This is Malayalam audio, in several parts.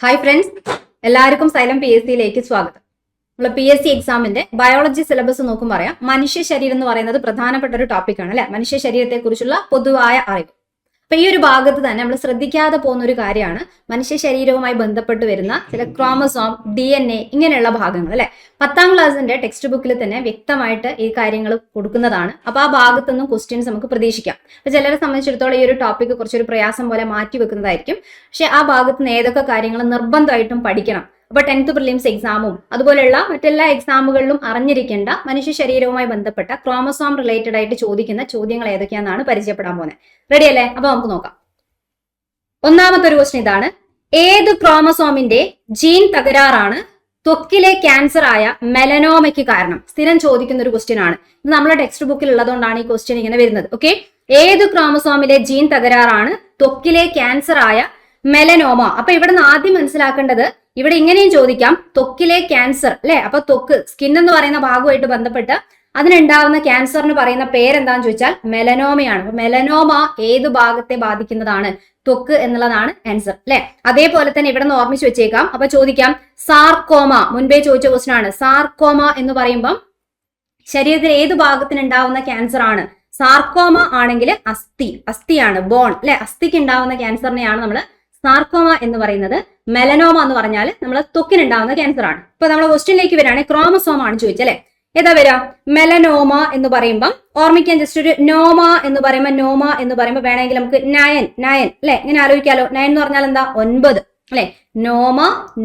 ഹായ് ഫ്രണ്ട്സ്, എല്ലാവർക്കും സൈലം PSC സ്വാഗതം. നമ്മൾ PSC എക്സാമിന്റെ ബയോളജി സിലബസ് നോക്കുമ്പോൾ പറയാം, മനുഷ്യ ശരീരം എന്ന് പറയുന്നത് പ്രധാനപ്പെട്ട ഒരു ടോപ്പിക്കാണ് അല്ലെ. മനുഷ്യ ശരീരത്തെ കുറിച്ചുള്ള പൊതുവായ അറിവ്. അപ്പൊ ഈ ഒരു ഭാഗത്ത് തന്നെ നമ്മൾ ശ്രദ്ധിക്കാതെ പോകുന്ന ഒരു കാര്യമാണ് മനുഷ്യ ശരീരവുമായി ബന്ധപ്പെട്ട് വരുന്ന ചില ക്രോമസോം, DNA ഇങ്ങനെയുള്ള ഭാഗങ്ങൾ അല്ലെ. 10ാം ക്ലാസ്സിന്റെ ടെക്സ്റ്റ് ബുക്കിൽ തന്നെ വ്യക്തമായിട്ട് ഈ കാര്യങ്ങൾ കൊടുക്കുന്നതാണ്. അപ്പൊ ആ ഭാഗത്തുനിന്നും ക്വസ്റ്റ്യൻസ് നമുക്ക് പ്രതീക്ഷിക്കാം. അപ്പൊ ചിലരെ സംബന്ധിച്ചിടത്തോളം ഈ ഒരു ടോപ്പിക്ക് കുറച്ചൊരു പ്രയാസം പോലെ മാറ്റി വെക്കുന്നതായിരിക്കും. പക്ഷെ ആ ഭാഗത്ത് നിന്ന് ഏതൊക്കെ കാര്യങ്ങൾ നിർബന്ധമായിട്ടും പഠിക്കണം. അപ്പൊ 10th പ്രിലിംസ് എക്സാമും അതുപോലെയുള്ള മറ്റെല്ലാ എക്സാമുകളിലും അറിഞ്ഞിരിക്കേണ്ട മനുഷ്യ ശരീരവുമായി ബന്ധപ്പെട്ട ക്രോമസോം റിലേറ്റഡ് ആയിട്ട് ചോദിക്കുന്ന ചോദ്യങ്ങൾ ഏതൊക്കെയാണെന്നാണ് പരിചയപ്പെടാൻ പോകുന്നത്. റെഡി അല്ലേ? അപ്പൊ നമുക്ക് നോക്കാം. ഒന്നാമത്തെ ഒരു ക്വസ്റ്റ്യൻ ഇതാണ്: ഏത് ക്രോമസോമിന്റെ ജീൻ തകരാറാണ് ത്വക്കിലെ ക്യാൻസർ ആയ മെലനോമയ്ക്ക് കാരണം? സ്ഥിരം ചോദിക്കുന്ന ഒരു ക്വസ്റ്റ്യൻ ആണ്. ഇത് നമ്മുടെ ടെക്സ്റ്റ് ബുക്കിൽ ഉള്ളതുകൊണ്ടാണ് ഈ ക്വസ്റ്റ്യൻ ഇങ്ങനെ വരുന്നത്. ഓക്കെ, ഏത് ക്രോമസോമിലെ ജീൻ തകരാറാണ് ത്വക്കിലെ ക്യാൻസർ ആയ മെലനോമ? അപ്പൊ ഇവിടെ നിന്ന് ആദ്യം മനസ്സിലാക്കേണ്ടത്, ഇവിടെ ഇങ്ങനെയും ചോദിക്കാം, ത്വക്കിലെ ക്യാൻസർ അല്ലെ. അപ്പൊ ത്വക്ക്, സ്കിൻ എന്ന് പറയുന്ന ഭാഗമായിട്ട് ബന്ധപ്പെട്ട് അതിനുണ്ടാവുന്ന ക്യാൻസറിന് പറയുന്ന പേരെന്താന്ന് ചോദിച്ചാൽ മെലനോമയാണ്. അപ്പൊ മെലനോമ ഏത് ഭാഗത്തെ ബാധിക്കുന്നതാണ്? ത്വക്ക് എന്നുള്ളതാണ് ആൻസർ അല്ലെ. അതേപോലെ തന്നെ ഇവിടെ നിന്ന് ഓർമ്മിച്ച് വെച്ചേക്കാം. അപ്പൊ ചോദിക്കാം സാർക്കോമ, മുൻപേ ചോദിച്ച ക്വസ്റ്റൻ ആണ്. സാർക്കോമ എന്ന് പറയുമ്പം ശരീരത്തിൽ ഏത് ഭാഗത്തിന് ഉണ്ടാവുന്ന ക്യാൻസർ ആണ്? സാർക്കോമ ആണെങ്കിൽ അസ്ഥിയാണ്, ബോൺ അല്ലെ. അസ്ഥിക്ക് ഉണ്ടാവുന്ന ക്യാൻസറിനെയാണ് നമ്മൾ സാർക്കോമ എന്ന് പറയുന്നത്. മെലനോമ എന്ന് പറഞ്ഞാൽ നമ്മൾ ത്വക്കിനുണ്ടാവുന്ന ക്യാൻസർ ആണ്. ഇപ്പൊ നമ്മൾ ക്വസ്റ്റ്യനിലേക്ക് വരികയാണെങ്കിൽ ക്രോമസോം ആണ് ചോദിച്ചല്ലേ. ഏതാ വരിക? മെലനോമ എന്ന് പറയുമ്പോൾ ഓർമ്മിക്കാൻ ജസ്റ്റ് ഒരു നോമ എന്ന് പറയുമ്പോൾ വേണമെങ്കിൽ നമുക്ക് നയൻ അല്ലെ, ഇങ്ങനെ ആലോചിക്കാലോ. 9 എന്ന് പറഞ്ഞാൽ എന്താ? 9 അല്ലെ. നോമ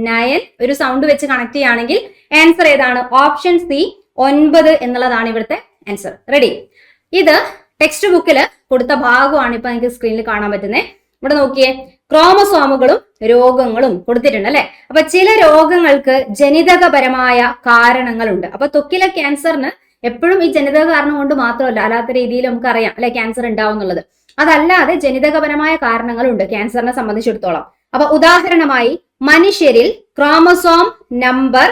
9 ഒരു സൗണ്ട് വെച്ച് കണക്ട് ചെയ്യുകയാണെങ്കിൽ ആൻസർ ഏതാണ്? ഓപ്ഷൻ സി 9 എന്നുള്ളതാണ് ഇവിടുത്തെ ആൻസർ. റെഡി? ഇത് ടെക്സ്റ്റ് ബുക്കിൽ കൊടുത്ത ഭാഗമാണ് ഇപ്പൊ നിങ്ങൾക്ക് സ്ക്രീനിൽ കാണാൻ പറ്റുന്നത്. ഇവിടെ നോക്കിയേ, ക്രോമസോമുകളും രോഗങ്ങളും കൊടുത്തിട്ടുണ്ട് അല്ലെ. അപ്പൊ ചില രോഗങ്ങൾക്ക് ജനിതകപരമായ കാരണങ്ങളുണ്ട്. അപ്പൊ ത്വക്കിലെ ക്യാൻസറിന് എപ്പോഴും ഈ ജനിതക കാരണം കൊണ്ട് മാത്രമല്ല, അല്ലാത്ത രീതിയിൽ നമുക്ക് അറിയാം അല്ലെ ക്യാൻസർ ഉണ്ടാവും എന്നുള്ളത്. അതല്ലാതെ ജനിതകപരമായ കാരണങ്ങളുണ്ട് ക്യാൻസറിനെ സംബന്ധിച്ചിടത്തോളം. അപ്പൊ ഉദാഹരണമായി മനുഷ്യരിൽ ക്രോമസോം നമ്പർ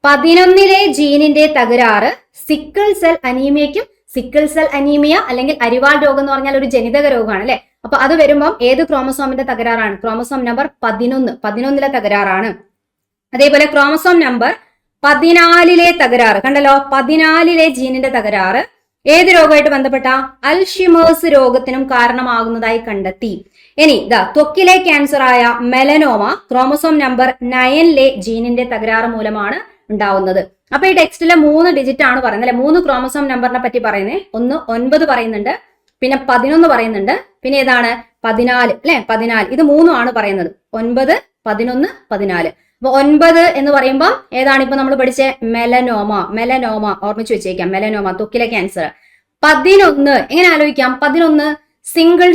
11 ജീനിന്റെ തകരാറ് സിക്കിൾ സെൽ അനീമിയയ്ക്കും, സിക്കിൾ സെൽ അനീമിയ അല്ലെങ്കിൽ അരിവാൾ രോഗം എന്ന് പറഞ്ഞാൽ ഒരു ജനിതക രോഗമാണ് അല്ലെ. അപ്പൊ അത് വരുമ്പോൾ ഏത് ക്രോമസോമിന്റെ തകരാറാണ്? Chromosome number 11 തകരാറാണ്. അതേപോലെ ക്രോമസോം നമ്പർ 14 തകരാറ് കണ്ടല്ലോ, 14 ജീനിന്റെ തകരാറ് ഏത് രോഗമായിട്ട് ബന്ധപ്പെട്ട? അൽഷിമേഴ്സ് രോഗത്തിനും കാരണമാകുന്നതായി കണ്ടെത്തി. ഇനി ത്വക്കിലെ ക്യാൻസർ ആയ മെലനോമ ക്രോമസോം നമ്പർ 9 ജീനിന്റെ തകരാറ് മൂലമാണ് ഉണ്ടാവുന്നത്. അപ്പൊ ഈ ടെക്സ്റ്റിലെ 3 ഡിജിറ്റ് ആണ് പറയുന്നത് അല്ലെ. 3 ക്രോമസോം നമ്പറിനെ പറ്റി പറയുന്നത്. ഒന്ന് 9 പറയുന്നുണ്ട്, പിന്നെ 11 പറയുന്നുണ്ട്, പിന്നെ ഏതാണ്? 14 അല്ലെ. 14 ഇത് 3 ആണ് പറയുന്നത്. 9, 11, 14. അപ്പൊ 9 എന്ന് പറയുമ്പോൾ ഏതാണ് ഇപ്പൊ നമ്മൾ പഠിച്ച മെലനോമ ഓർമ്മിച്ച് വെച്ചേക്കാം. Melanoma ത്വക്കിലെ cancer. 11 എങ്ങനെ ആലോചിക്കാം? 11 സിംഗിൾ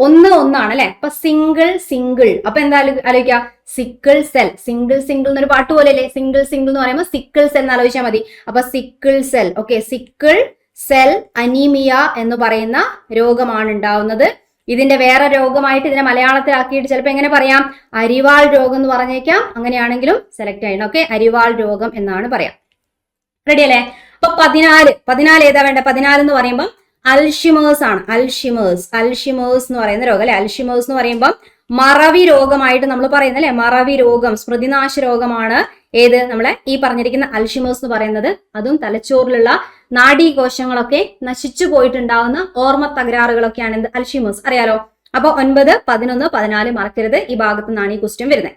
1 ആണ് അല്ലെ. അപ്പൊ സിംഗിൾ അപ്പൊ എന്താ ആലോചിക്കാം? Sickle cell. സിംഗിൾ എന്നൊരു പാട്ട് പോലെ അല്ലേ. സിംഗിൾ എന്ന് പറയുമ്പോൾ സിക്കിൾ സെൽ എന്ന് ആലോചിച്ചാൽ മതി. അപ്പൊ sickle cell. Okay, sickle cell anaemia എന്ന് പറയുന്ന രോഗമാണ് ഉണ്ടാവുന്നത്. ഇതിന്റെ വേറെ രോഗമായിട്ട് ഇതിനെ മലയാളത്തിലാക്കിയിട്ട് ചിലപ്പോൾ എങ്ങനെ പറയാം? അരിവാൾ രോഗം എന്ന് പറഞ്ഞേക്കാം. അങ്ങനെയാണെങ്കിലും സെലക്ട് ചെയ്യണം. ഓക്കെ, അരിവാൾ രോഗം എന്നാണ് പറയാം. റെഡി അല്ലേ? അപ്പൊ 14 ഏതാ വേണ്ട? 14 എന്ന് പറയുമ്പോൾ അൽഷിമേഴ്സ് ആണ്. അൽഷിമേഴ്സ് എന്ന് പറയുന്ന രോഗം അല്ലെ. അൽഷിമേഴ്സ് എന്ന് പറയുമ്പോൾ മറവി രോഗമായിട്ട് നമ്മൾ പറയുന്നത് അല്ലെ. മറവി രോഗം, സ്മൃതിനാശ രോഗമാണ് ഏത്? നമ്മളെ ഈ പറഞ്ഞിരിക്കുന്ന അൽഷിമേഴ്സ് എന്ന് പറയുന്നത്. അതും തലച്ചോറിലുള്ള നാഡീകോശങ്ങളൊക്കെ നശിച്ചു പോയിട്ടുണ്ടാവുന്ന ഓർമ്മ തകരാറുകളൊക്കെയാണ് എന്ത്? അൽഷിമേഴ്സ്. അറിയാലോ. അപ്പൊ 9, 11, 14 മറക്കരുത്. ഈ ഭാഗത്തു നിന്നാണ് ഈ ക്വസ്റ്റ്യൻ വരുന്നത്.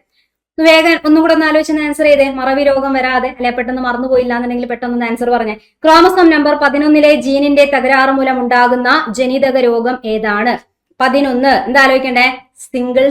വേഗം ഒന്നുകൂടെ ഒന്ന് ആലോചിച്ച് ആൻസർ ചെയ്തേ. മറവി രോഗം വരാതെ അല്ലെ, പെട്ടെന്ന് മറന്നുപോയില്ല എന്നുണ്ടെങ്കിൽ പെട്ടെന്ന് ആൻസർ പറഞ്ഞേ. ക്രോമസോം നമ്പർ 11 ജീനിന്റെ തകരാറ് മൂലം ഉണ്ടാകുന്ന ജനിതക രോഗം ഏതാണ്? 11 എന്താ ആലോചിക്കണ്ടേ? സിംഗിൾ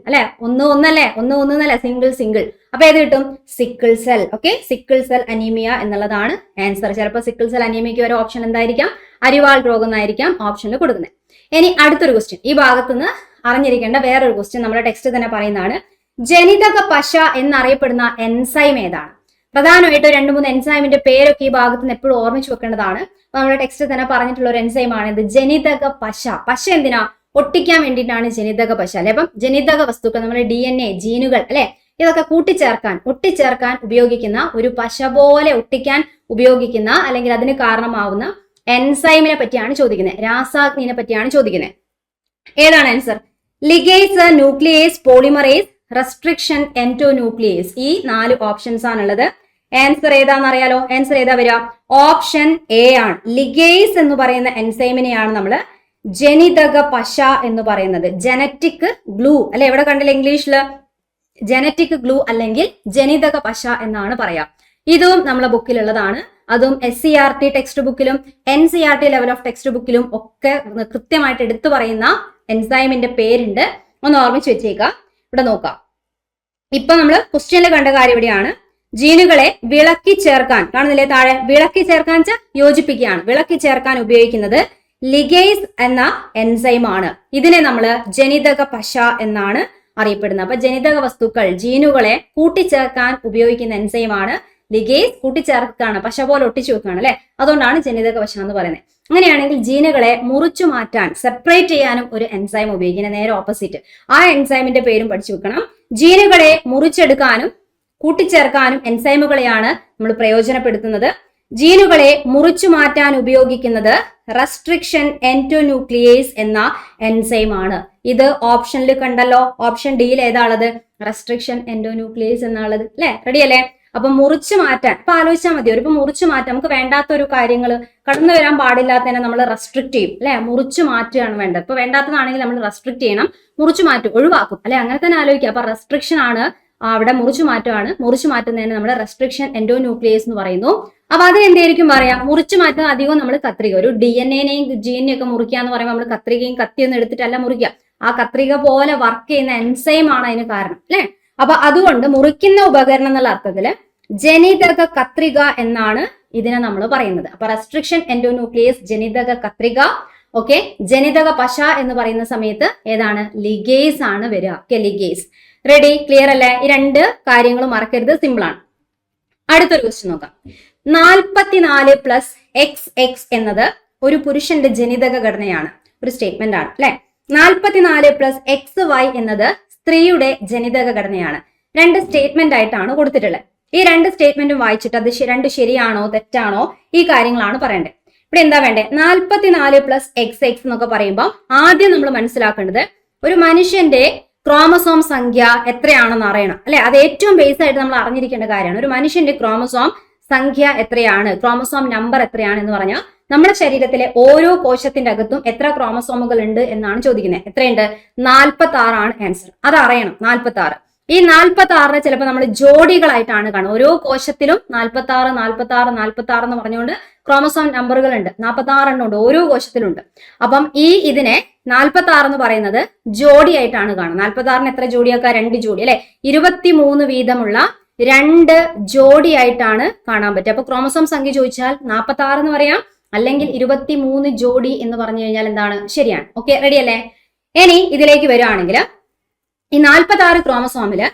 അല്ലെ. 1 അല്ലെ. 1 എന്നല്ലേ, സിംഗിൾ. അപ്പൊ ഏത് കിട്ടും? Sickle cell. Okay, sickle cell anaemia എന്നുള്ളതാണ് ആൻസർ. ചിലപ്പോൾ സിക്കിൾ സെൽ അനീമിയയ്ക്ക് ഒരു ഓപ്ഷൻ എന്തായിരിക്കാം? അരിവാൾ രോഗം എന്നായിരിക്കാം ഓപ്ഷനിൽ കൊടുക്കുന്നത്. ഇനി അടുത്തൊരു ക്വസ്റ്റ്യൻ, ഈ ഭാഗത്തുനിന്ന് അറിഞ്ഞിരിക്കേണ്ട വേറൊരു ക്വസ്റ്റ്യൻ നമ്മുടെ ടെക്സ്റ്റ് തന്നെ പറയുന്നതാണ്. ജനിതക പശ എന്നറിയപ്പെടുന്ന എൻസൈം ഏതാണ്? പ്രധാനമായിട്ട് 2-3 എൻസൈമിന്റെ പേരൊക്കെ ഈ ഭാഗത്ത് നിന്ന് എപ്പോഴും ഓർമ്മിച്ച് വെക്കേണ്ടതാണ്. അപ്പൊ നമ്മുടെ ടെക്സ്റ്റ് തന്നെ പറഞ്ഞിട്ടുള്ള ഒരു എൻസൈം ആണ് ഇത് ജനിതക പശ. പശ എന്തിനാ? ഒട്ടിക്കാൻ വേണ്ടിയിട്ടാണ് ജനിതക പശ അല്ലെ. അപ്പം ജനിതക വസ്തുക്കൾ, നമ്മുടെ DNA, ജീനുകൾ അല്ലെ, ഇതൊക്കെ ഒട്ടിച്ചേർക്കാൻ ഉപയോഗിക്കുന്ന ഒരു പശ പോലെ ഒട്ടിക്കാൻ ഉപയോഗിക്കുന്ന അല്ലെങ്കിൽ അതിന് കാരണമാവുന്ന എൻസൈമിനെ പറ്റിയാണ് ചോദിക്കുന്നത്. രാസാഗ്നിനെ പറ്റിയാണ് ചോദിക്കുന്നത്. ഏതാണ് answer? Ligase, nuclease, polymerase, restriction endonuclease. ഈ 4 ഓപ്ഷൻസ് ആണുള്ളത്. ആൻസർ ഏതാന്ന് അറിയാലോ? ആൻസർ ഏതാ വരിക? ഓപ്ഷൻ എ ആണ്. ലിഗേസ് എന്ന് പറയുന്ന എൻസൈമിനെയാണ് നമ്മൾ ജനിതക പശ എന്ന് പറയുന്നത്. ജനറ്റിക് ഗ്ലൂ അല്ലെ, എവിടെ കണ്ടില്ല ഇംഗ്ലീഷില്? ജനറ്റിക് ഗ്ലൂ അല്ലെങ്കിൽ ജനിതക പശ എന്നാണ് പറയാ. ഇതും നമ്മളെ ബുക്കിലുള്ളതാണ്. അതും SCERT ടെക്സ്റ്റ് ബുക്കിലും NCERT ലെവൽ ഓഫ് ടെക്സ്റ്റ് ബുക്കിലും ഒക്കെ കൃത്യമായിട്ട് എടുത്തു പറയുന്ന എൻസൈമിന്റെ പേരുണ്ട്. ഒന്ന് ഓർമ്മിച്ച് വെച്ചേക്കാം. ഇവിടെ നോക്കാം. ഇപ്പൊ നമ്മൾ ക്വസ്റ്റ്യനിൽ കണ്ട കാര്യം ഇവിടെയാണ്. ജീനുകളെ വിളക്കി ചേർക്കാൻ, കാണുന്നില്ലേ താഴെ? വിളക്കി ചേർക്കാൻ വെച്ചാൽ യോജിപ്പിക്കുകയാണ്. വിളക്കി ചേർക്കാൻ ഉപയോഗിക്കുന്നത് ലിഗേസ് എന്ന എൻസൈം ആണ്. ഇതിനെ നമ്മൾ ജനിതക പശ എന്നാണ് അറിയപ്പെടുന്നത്. അപ്പൊ ജനിതക വസ്തുക്കൾ, ജീനുകളെ കൂട്ടിച്ചേർക്കാൻ ഉപയോഗിക്കുന്ന എൻസൈമാണ് ലിഗേസ്. കൂട്ടിച്ചേർക്കാണ്, പശ പോലെ ഒട്ടിച്ചു വെക്കുകയാണ് അല്ലെ, അതുകൊണ്ടാണ് ജനിതക പശ എന്ന് പറയുന്നത്. അങ്ങനെയാണെങ്കിൽ ജീനുകളെ മുറിച്ചു മാറ്റാൻ, സെപ്പറേറ്റ് ചെയ്യാനും ഒരു എൻസൈം ഉപയോഗിക്കുന്നത്. നേരെ ഓപ്പോസിറ്റ്. ആ എൻസൈമിന്റെ പേരും പഠിച്ചു വെക്കണം. ജീനുകളെ മുറിച്ചെടുക്കാനും കൂട്ടിച്ചേർക്കാനും എൻസൈമുകളെയാണ് നമ്മൾ പ്രയോജനപ്പെടുത്തുന്നത്. ജീനുകളെ മുറിച്ചു മാറ്റാൻ ഉപയോഗിക്കുന്നത് റെസ്ട്രിക്ഷൻ എൻഡോന്യൂക്ലിയേസ് എന്ന എൻസൈം ആണ്. ഇത് ഓപ്ഷനിൽ കണ്ടല്ലോ. ഓപ്ഷൻ ഡിയിൽ ഏതാണുള്ളത്? റെസ്ട്രിക്ഷൻ എൻഡോന്യൂക്ലിയേസ് എന്നാണുള്ളത് അല്ലെ. റെഡി അല്ലേ? അപ്പൊ മുറിച്ചു മാറ്റാൻ ഇപ്പൊ ആലോചിച്ചാൽ മതി. ഇപ്പൊ മുറിച്ചു മാറ്റാൻ, നമുക്ക് വേണ്ടാത്ത ഒരു കാര്യങ്ങൾ കടന്നു വരാൻ പാടില്ലാത്തതിനെ നമ്മൾ റെസ്ട്രിക്ട് ചെയ്യും അല്ലെ. മുറിച്ചു മാറ്റുകയാണ് വേണ്ടത്. ഇപ്പൊ വേണ്ടാത്തതാണെങ്കിൽ നമ്മൾ റെസ്ട്രിക്ട് ചെയ്യണം, മുറിച്ചു മാറ്റും, ഒഴിവാക്കും അല്ലെ. അങ്ങനെ തന്നെ ആലോചിക്കുക. അപ്പൊ റെസ്ട്രിക്ഷൻ ആണ് അവിടെ, മുറിച്ചു മാറ്റമാണ്. മുറിച്ചു മാറ്റുന്നതിന് നമ്മൾ റെസ്ട്രിക്ഷൻ എൻഡോന്യൂക്ലിയേസ് എന്ന് പറയുന്നു. അപ്പൊ അത് എന്തായിരിക്കും പറയാം? മുറിച്ചു മാറ്റുന്ന അധികം നമ്മൾ കത്രിക, ഒരു DNA-നെയും ജീനെയും ഒക്കെ മുറിക്കുക എന്ന് പറയുമ്പോൾ നമ്മൾ കത്രികയും കത്തിയൊന്നും എടുത്തിട്ടല്ല മുറിക്കുക. ആ കത്രിക പോലെ വർക്ക് ചെയ്യുന്ന എൻസൈം ആണ് അതിന് കാരണം അല്ലെ. അപ്പൊ അതുകൊണ്ട് മുറിക്കുന്ന ഉപകരണം എന്നുള്ള അർത്ഥത്തില് ജനിതക കത്രിക എന്നാണ് ഇതിനെ നമ്മൾ പറയുന്നത്. അപ്പൊ റെസ്ട്രിക്ഷൻ എൻഡോന്യൂക്ലിയേസ് ജനിതക കത്രിക. ഓക്കെ, ജനിതക പശ എന്ന് പറയുന്ന സമയത്ത് ഏതാണ്? ലിഗേസ് ആണ് വരിക. Okay, ligase. റെഡി? ക്ലിയർ അല്ലേ? ഈ 2 കാര്യങ്ങളും മറക്കരുത്, സിമ്പിൾ ആണ്. അടുത്തൊരു ക്വസ്റ്റ്യൻ നോക്കാം. 44+XX എന്നത് ഒരു പുരുഷന്റെ ജനിതക ഘടനയാണ്, ഒരു സ്റ്റേറ്റ്മെന്റ് ആണ് അല്ലെ. 44+XY എന്നത് സ്ത്രീയുടെ ജനിതക ഘടനയാണ്. 2 സ്റ്റേറ്റ്മെന്റ് ആയിട്ടാണ് കൊടുത്തിട്ടുള്ളത്. ഈ 2 സ്റ്റേറ്റ്മെന്റും വായിച്ചിട്ട് അത് 2 ശരിയാണോ തെറ്റാണോ ഈ കാര്യങ്ങളാണ് പറയേണ്ടത്. ഇവിടെ എന്താ വേണ്ടേ? 44+XX എന്നൊക്കെ പറയുമ്പോൾ ആദ്യം നമ്മൾ മനസ്സിലാക്കേണ്ടത് ഒരു മനുഷ്യന്റെ ക്രോമസോം സംഖ്യ എത്രയാണെന്ന് അറിയണം അല്ലെ. അത് ഏറ്റവും ബേസ് ആയിട്ട് നമ്മൾ അറിഞ്ഞിരിക്കേണ്ട കാര്യമാണ്. ഒരു മനുഷ്യന്റെ ക്രോമസോം സംഖ്യ എത്രയാണ്, ക്രോമസോം നമ്പർ എത്രയാണ് എന്ന് പറഞ്ഞാൽ നമ്മുടെ ശരീരത്തിലെ ഓരോ കോശത്തിന്റെ അകത്തും എത്ര ക്രോമസോമുകൾ ഉണ്ട് എന്നാണ് ചോദിക്കുന്നത്. എത്രയുണ്ട്? 46 ആണ് ആൻസർ. അത് അറിയണം. 46. ഈ 46 ചിലപ്പോൾ നമ്മൾ ജോഡികളായിട്ടാണ് കാണുക. ഓരോ കോശത്തിലും 46 46 46 എന്ന് പറഞ്ഞുകൊണ്ട് ക്രോമസോം നമ്പറുകൾ ഉണ്ട്. 46 എണ്ണം ഉണ്ട്, ഓരോ കോശത്തിലുണ്ട്. അപ്പം ഇതിനെ 46 എന്ന് പറയുന്നത് ജോഡിയായിട്ടാണ് കാണുന്നത്. 46ന് എത്ര ജോഡിയാക്കുക? 2 ജോഡി അല്ലെ. 23 വീതമുള്ള 2 ജോഡിയായിട്ടാണ് കാണാൻ പറ്റുക. അപ്പൊ ക്രോമസോം സംഖ്യ ചോദിച്ചാൽ 46 എന്ന് പറയാം, അല്ലെങ്കിൽ 23 ജോഡി എന്ന് പറഞ്ഞു കഴിഞ്ഞാൽ എന്താണ്? ശരിയാണ്. ഓക്കെ, റെഡി അല്ലേ? ഇനി ഇതിലേക്ക് വരികയാണെങ്കിൽ ഈ 46 ക്രോമസോമില്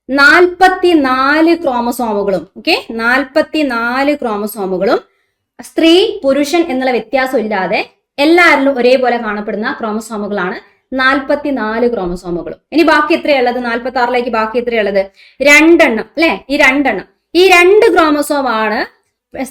44 ക്രോമസോമുകളും, ഓക്കെ, 44 ക്രോമസോമുകളും സ്ത്രീ പുരുഷൻ എന്നുള്ള വ്യത്യാസം ഇല്ലാതെ എല്ലാവരിലും ഒരേപോലെ കാണപ്പെടുന്ന ക്രോമസോമുകളാണ് 44 ക്രോമസോമുകളും. ഇനി ബാക്കി എത്രയുള്ളത്? 46ലേക്ക് ബാക്കി എത്രയുള്ളത്? 2 എണ്ണം അല്ലെ. ഈ 2 എണ്ണം, ഈ 2 ക്രോമസോമാണ്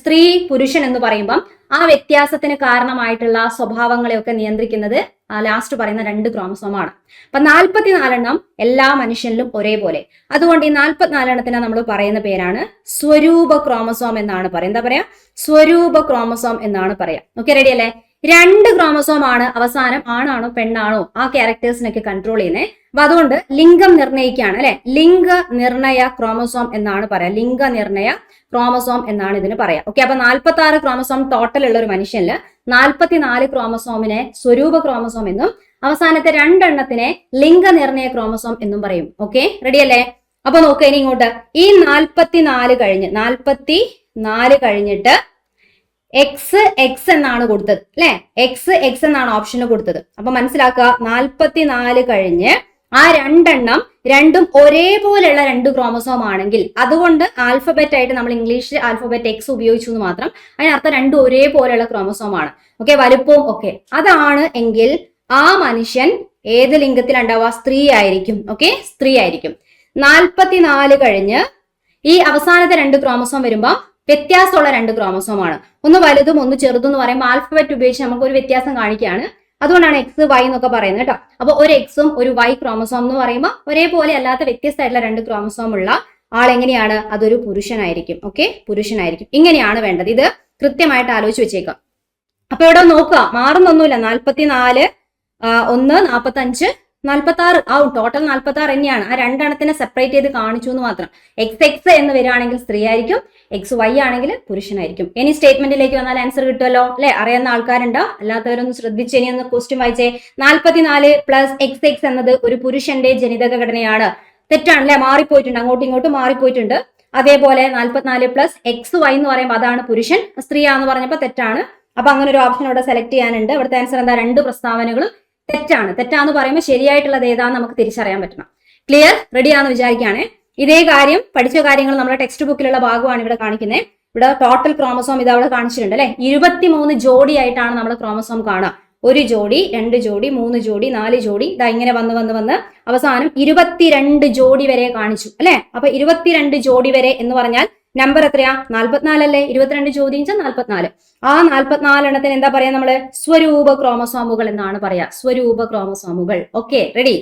സ്ത്രീ പുരുഷൻ എന്ന് പറയുമ്പം ആ വ്യത്യാസത്തിന് കാരണമായിട്ടുള്ള സ്വഭാവങ്ങളെയൊക്കെ നിയന്ത്രിക്കുന്നത് ലാസ്റ്റ് പറയുന്ന 2 ക്രോമസോമാണ്. അപ്പൊ 44 എണ്ണം എല്ലാ മനുഷ്യനിലും ഒരേപോലെ. അതുകൊണ്ട് ഈ 44 എണ്ണത്തിനെ നമ്മൾ പറയുന്ന പേരാണ് സ്വരൂപ ക്രോമസോം എന്നാണ് പറയുക. എന്താ പറയാ? സ്വരൂപ ക്രോമസോം എന്നാണ് പറയാ. ഓക്കെ, റെഡി അല്ലേ? 2 ക്രോമസോം ആണ് അവസാനം ആണാണോ പെണ്ണാണോ ആ ക്യാരക്ടേഴ്സിനൊക്കെ കൺട്രോൾ ചെയ്യുന്നത്. അപ്പൊ അതുകൊണ്ട് ലിംഗം നിർണ്ണയിക്കുകയാണ് അല്ലെ. ലിംഗ നിർണയ ക്രോമസോം എന്നാണ് പറയാ. ലിംഗ നിർണയ ക്രോമസോം എന്നാണ് ഇതിന് പറയാം. ഓക്കെ, അപ്പൊ 46 ക്രോമസോം ടോട്ടൽ ഉള്ള ഒരു മനുഷ്യനില് 44 ക്രോമസോമിനെ സ്വരൂപ ക്രോമസോം എന്നും അവസാനത്തെ 2 എണ്ണത്തിനെ ലിംഗ നിർണയ ക്രോമസോം എന്നും പറയും. ഓക്കെ, റെഡി അല്ലേ? അപ്പൊ നോക്കുക ഇനി ഇങ്ങോട്ട്. ഈ 44 കഴിഞ്ഞിട്ട് X എന്നാണ് കൊടുത്തത് അല്ലെ. X എന്നാണ് ഓപ്ഷന് കൊടുത്തത്. അപ്പൊ മനസ്സിലാക്കുക, 44 കഴിഞ്ഞ് ആ 2 എണ്ണം രണ്ടും ഒരേപോലെയുള്ള 2 ക്രോമസോം ആണെങ്കിൽ, അതുകൊണ്ട് ആൽഫബറ്റ് ആയിട്ട് നമ്മൾ ഇംഗ്ലീഷിൽ ആൽഫബറ്റ് X ഉപയോഗിച്ചു എന്ന് മാത്രം. അതിനർത്ഥം 2 ഒരേപോലെയുള്ള ക്രോമസോം ആണ്. ഓക്കെ, വലുപ്പവും ഒക്കെ അതാണ് എങ്കിൽ ആ മനുഷ്യൻ ഏത് ലിംഗത്തിലുണ്ടാവുക? സ്ത്രീ ആയിരിക്കും. ഓക്കെ, സ്ത്രീ ആയിരിക്കും. 44 കഴിഞ്ഞ് ഈ അവസാനത്തെ 2 ക്രോമസോം വരുമ്പോൾ വ്യത്യാസമുള്ള 2 ക്രോമസോം ആണ്. ഒന്ന് വലുതും ഒന്ന് ചെറുതും എന്ന് പറയുമ്പോൾ ആൽഫബറ്റ് ഉപയോഗിച്ച് നമുക്ക് ഒരു വ്യത്യാസം കാണിക്കുകയാണ്. അതുകൊണ്ടാണ് എക്സ് വൈ എന്നൊക്കെ പറയുന്നത് കേട്ടോ. അപ്പൊ ഒരു എക്സും ഒരു വൈ ക്രോമസോം എന്ന് പറയുമ്പോൾ ഒരേപോലെ അല്ലാത്ത വ്യത്യസ്തമായിട്ടുള്ള 2 ക്രോമസോം ഉള്ള ആൾ എങ്ങനെയാണ്? അതൊരു പുരുഷനായിരിക്കും. ഓക്കെ, പുരുഷനായിരിക്കും. ഇങ്ങനെയാണ് വേണ്ടത്. ഇത് കൃത്യമായിട്ട് ആലോചിച്ച് വെച്ചേക്കാം. അപ്പൊ ഇവിടെ നോക്കുക, മാറുന്നൊന്നുമില്ല. 44 1 45 46 ആവും. ടോട്ടൽ 46 തന്നെയാണ്. ആ 2 എണ്ണത്തിനെ സെപ്പറേറ്റ് ചെയ്ത് കാണിച്ചു എന്ന് മാത്രം. എക്സ് എക്സ് എന്ന് വരികയാണെങ്കിൽ സ്ത്രീ ആയിരിക്കും, എക്സ് വൈ ആണെങ്കിൽ പുരുഷനായിരിക്കും. ഇനി സ്റ്റേറ്റ്മെന്റിലേക്ക് വന്നാൽ ആൻസർ കിട്ടുമല്ലോ അല്ലെ? അറിയുന്ന ആൾക്കാരുണ്ടോ? അല്ലാത്തവരൊന്ന് ശ്രദ്ധിച്ച് ഇനി ഒന്ന് ക്വസ്റ്റ്യൻ വായിച്ചേ. 44 പ്ലസ് എക്സ് എക്സ് എന്നത് ഒരു പുരുഷന്റെ ജനിതക ഘടനയാണ്. തെറ്റാണ് അല്ലെ? മാറിപ്പോയിട്ടുണ്ട്, അങ്ങോട്ടും ഇങ്ങോട്ടും മാറിപ്പോയിട്ടുണ്ട്. അതേപോലെ 44 പ്ലസ് എക്സ് വൈ എന്ന് പറയുമ്പോൾ അതാണ് പുരുഷൻ, സ്ത്രീയാന്ന് പറഞ്ഞപ്പോൾ തെറ്റാണ്. അപ്പൊ അങ്ങനെ ഒരു ഓപ്ഷൻ ഇവിടെ സെലക്ട് ചെയ്യാനുണ്ട്. ഇവിടുത്തെ ആൻസർ എന്താ? 2 പ്രസ്താവനകളും തെറ്റാണ്. തെറ്റാന്ന് പറയുമ്പോൾ ശരിയായിട്ടുള്ളത് ഏതാന്ന് നമുക്ക് തിരിച്ചറിയാൻ പറ്റണം. ക്ലിയർ? റെഡി ആണെന്ന് വിചാരിക്കുകയാണെ. ഇതേ കാര്യം പഠിച്ച കാര്യങ്ങൾ നമ്മുടെ ടെക്സ്റ്റ് ബുക്കിലുള്ള ഭാഗമാണ് ഇവിടെ കാണിക്കുന്നത്. ഇവിടെ ടോട്ടൽ ക്രോമസോം ഇത് അവിടെ കാണിച്ചിട്ടുണ്ട് അല്ലെ? 23 ജോഡി ആയിട്ടാണ് നമ്മൾ ക്രോമസോം കാണുക. 1 ജോഡി, 2 ജോഡി, 3 ജോഡി, 4 ജോഡി, ഇതാ ഇങ്ങനെ വന്ന് അവസാനം 22 ജോഡി വരെ കാണിച്ചു അല്ലെ? അപ്പൊ 22 ജോഡി വരെ എന്ന് പറഞ്ഞാൽ നമ്പർ എത്രയാ? 44 അല്ലേ? 22 ജോഡി 44. ആ 44 എണ്ണത്തിന് എന്താ പറയാ? നമ്മള് സ്വരൂപ ക്രോമസോമുകൾ എന്നാണ് പറയാ. സ്വരൂപ ക്രോമസോമുകൾ. Okay, ready.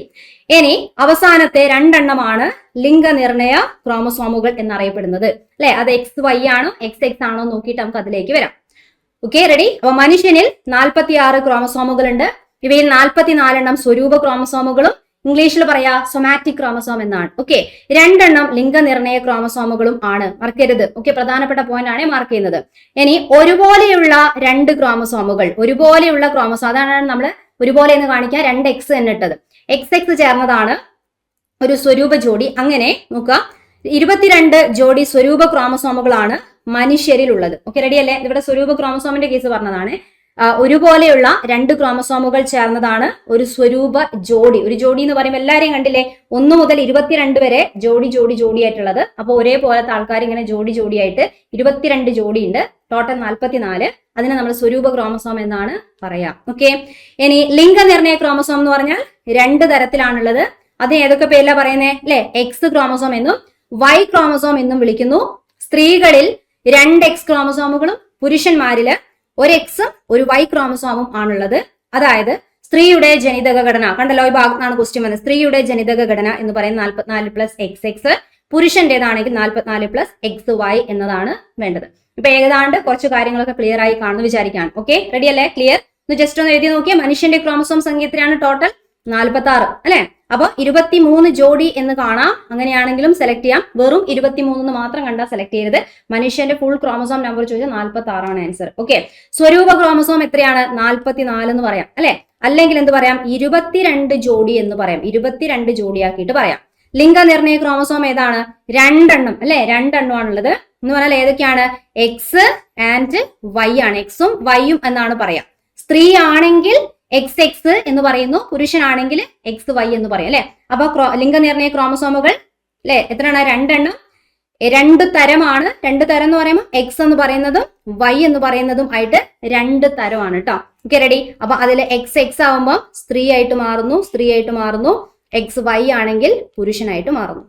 ഇനി അവസാനത്തെ 2 എണ്ണമാണ് ലിംഗനിർണയ ക്രോമസോമുകൾ എന്നറിയപ്പെടുന്നത് അല്ലെ? അത് എക്സ് വൈ ആണോ എക്സ് എക്സ് ആണോ നോക്കിയിട്ട് നമുക്ക് അതിലേക്ക് വരാം. Okay, ready. അപ്പൊ മനുഷ്യനിൽ 46 ക്രോമസോമുകൾ ഉണ്ട്. ഇവയിൽ 44 എണ്ണം സ്വരൂപ ക്രോമസോമുകളും ഇംഗ്ലീഷിൽ പറയാ സൊമാറ്റിക് ക്രോമസോം എന്നാണ്. ഓക്കെ, 2 എണ്ണം ലിംഗനിർണയ ക്രോമസോമുകളും ആണ്. മറക്കരുത്. ഓക്കെ, പ്രധാനപ്പെട്ട പോയിന്റ് ആണ് മാർക്ക് ചെയ്യുന്നത്. ഇനി ഒരുപോലെയുള്ള 2 ക്രോമസോമുകൾ, ഒരുപോലെയുള്ള ക്രോമസോം, അതാണ് നമ്മൾ ഒരുപോലെ എന്ന് കാണിക്കാൻ 2 എക്സ് തന്നെ ഇട്ടത്. എക്സ് എക്സ് ചേർന്നതാണ് ഒരു സ്വരൂപ ജോഡി. അങ്ങനെ നോക്കുക, 22 ജോഡി സ്വരൂപ ക്രോമസോമുകളാണ് മനുഷ്യരിലുള്ളത്. ഓക്കെ, റെഡി അല്ലേ? ഇവിടെ സ്വരൂപ ക്രോമസോമിന്റെ കേസ് പറഞ്ഞതാണ്. ഒരുപോലെയുള്ള 2 ക്രോമസോമുകൾ ചേർന്നതാണ് ഒരു സ്വരൂപ ജോഡി. ഒരു ജോഡി എന്ന് പറയുമ്പോൾ എല്ലാരെയും കണ്ടില്ലേ? 1 മുതൽ 22 വരെ ജോഡി ജോഡി ജോഡി ആയിട്ടുള്ളത്. അപ്പൊ ഒരേപോലത്തെ ആൾക്കാർ ഇങ്ങനെ ജോഡി ജോഡിയായിട്ട് 22 ജോഡി ഉണ്ട്. ടോട്ടൽ 44. അതിനെ നമ്മൾ സ്വരൂപ ക്രോമസോം എന്നാണ് പറയാം. ഓക്കെ, ഇനി ലിംഗനിർണയ ക്രോമസോം എന്ന് പറഞ്ഞാൽ 2 തരത്തിലാണുള്ളത്. അത് ഏതൊക്കെ പേരിലാ പറയുന്നേ അല്ലെ? എക്സ് ക്രോമസോം എന്നും വൈ ക്രോമസോം എന്നും വിളിക്കുന്നു. സ്ത്രീകളിൽ 2 എക്സ് ക്രോമസോമുകളും പുരുഷന്മാരില് 1 എക്സും 1 വൈ ക്രോമസോമും ആണുള്ളത്. അതായത് സ്ത്രീയുടെ ജനിതക ഘടന കണ്ടല്ലോ, ഈ ഭാഗത്താണ് ക്വസ്റ്റ്യൻ വന്നത്. സ്ത്രീയുടെ ജനിതക ഘടന എന്ന് പറയുന്നത് 44 പ്ലസ് എക്സ് എക്സ്, പുരുഷന്റേതാണെങ്കിൽ 44 പ്ലസ് എക്സ് വൈ എന്നതാണ് വേണ്ടത്. ഇപ്പൊ ഏതാണ്ട് കുറച്ച് കാര്യങ്ങളൊക്കെ ക്ലിയർ ആയി കാണുന്നു വിചാരിക്കാണ്. ഓക്കെ, റെഡി അല്ലേ? ക്ലിയർ? ജസ്റ്റ് ഒന്ന് എഴുതി നോക്കിയാൽ മനുഷ്യന്റെ ക്രോമസോം സംഖ്യ എത്രയാണ്? ടോട്ടൽ 46 അല്ലെ? അപ്പൊ 23 ജോഡി എന്ന് കാണാം. അങ്ങനെയാണെങ്കിലും സെലക്ട് ചെയ്യാം. വെറും 23 എന്ന് മാത്രം കണ്ടാൽ സെലക്ട് ചെയ്യരുത്. മനുഷ്യന്റെ ഫുൾ ക്രോമസോം നമ്പർ ചോദിച്ചാൽ 46 ആണ് ആൻസർ. ഓക്കെ, സ്വരൂപ ക്രോമസോം എത്രയാണ്? 44 എന്ന് പറയാം അല്ലെ? അല്ലെങ്കിൽ എന്ത് പറയാം? 22 ജോഡി എന്ന് പറയാം. 22 ജോഡിയാക്കിയിട്ട് പറയാം. ലിംഗനിർണയ ക്രോമസോം ഏതാണ്? 2 എണ്ണം അല്ലെ? 2 എണ്ണമാണുള്ളത് എന്ന് പറഞ്ഞാൽ ഏതൊക്കെയാണ്? എക്സ് ആൻഡ് വൈ ആണ്. എക്സും വൈയും എന്നാണ് പറയാം. സ്ത്രീ ആണെങ്കിൽ എക്സ് എക്സ് എന്ന് പറയുന്നു, പുരുഷനാണെങ്കിൽ എക്സ് വൈ എന്ന് പറയും അല്ലെ? അപ്പൊ ലിംഗനിർണയ ക്രോമസോമുകൾ അല്ലെ എത്രയാണ്? 2 എണ്ണം. 2 തരമാണ്. 2 തരം എന്ന് പറയുമ്പോൾ എക്സ് എന്ന് പറയുന്നതും വൈ എന്ന് പറയുന്നതും ആയിട്ട് 2 തരമാണ് കേട്ടോ. Okay, ready. അപ്പൊ അതിൽ എക്സ് എക്സ് ആവുമ്പോൾ സ്ത്രീ ആയിട്ട് മാറുന്നു, സ്ത്രീ ആയിട്ട് മാറുന്നു. എക്സ് വൈ ആണെങ്കിൽ പുരുഷനായിട്ട് മാറുന്നു.